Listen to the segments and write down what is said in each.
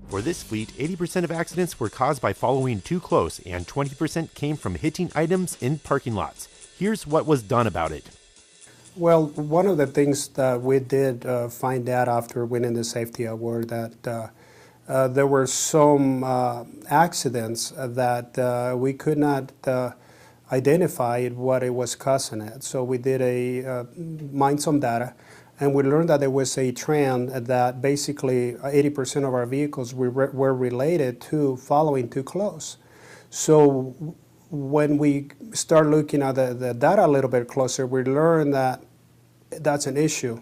For this fleet, 80% of accidents were caused by following too close, and 20% came from hitting items in parking lots. Here's what was done about it. Well, one of the things that we did find out after winning the safety award that there were some accidents that we could not identify what it was causing it. So we did mined some data, and we learned that there was a trend that basically 80% of our vehicles were related to following too close. So when we start looking at the data a little bit closer, we learned that that's an issue.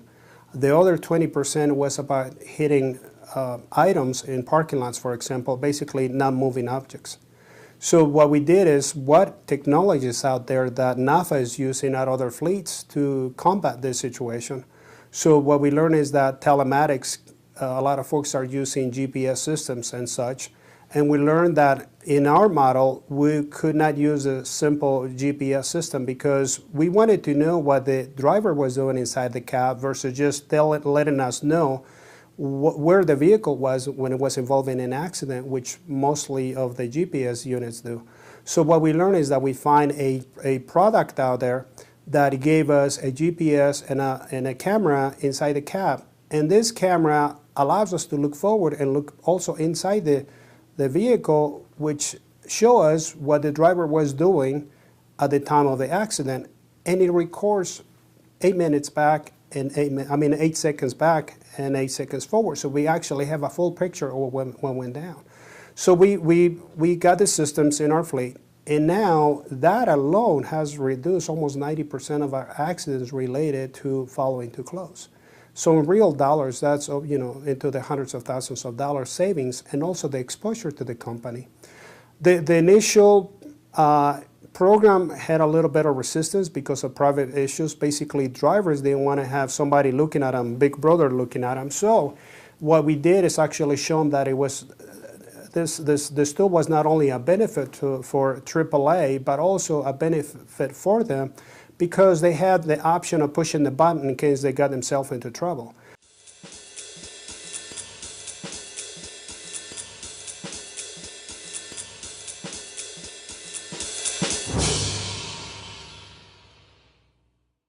The other 20% was about hitting items in parking lots, for example, basically not moving objects. So what we did is, what technologies out there that NAFA is using at other fleets to combat this situation? So what we learned is that telematics, a lot of folks are using GPS systems and such, and we learned that in our model we could not use a simple GPS system because we wanted to know what the driver was doing inside the cab versus just letting us know where the vehicle was when it was involved in an accident, which mostly of the GPS units do. So what we learned is that we find a product out there that gave us a GPS and a camera inside the cab. And this camera allows us to look forward and look also inside the vehicle, which show us what the driver was doing at the time of the accident. And it records 8 minutes back and 8 seconds back and 8 seconds forward. So we actually have a full picture of what went down. So we got the systems in our fleet. And now that alone has reduced almost 90% of our accidents related to following too close. So in real dollars, that's into the hundreds of thousands of dollars savings, and also the exposure to the company. The initial program had a little bit of resistance because of private issues. Basically, drivers didn't want to have somebody looking at them, Big Brother looking at them. So what we did is actually show them that it was this tool was not only a benefit for AAA, but also a benefit for them because they had the option of pushing the button in case they got themselves into trouble.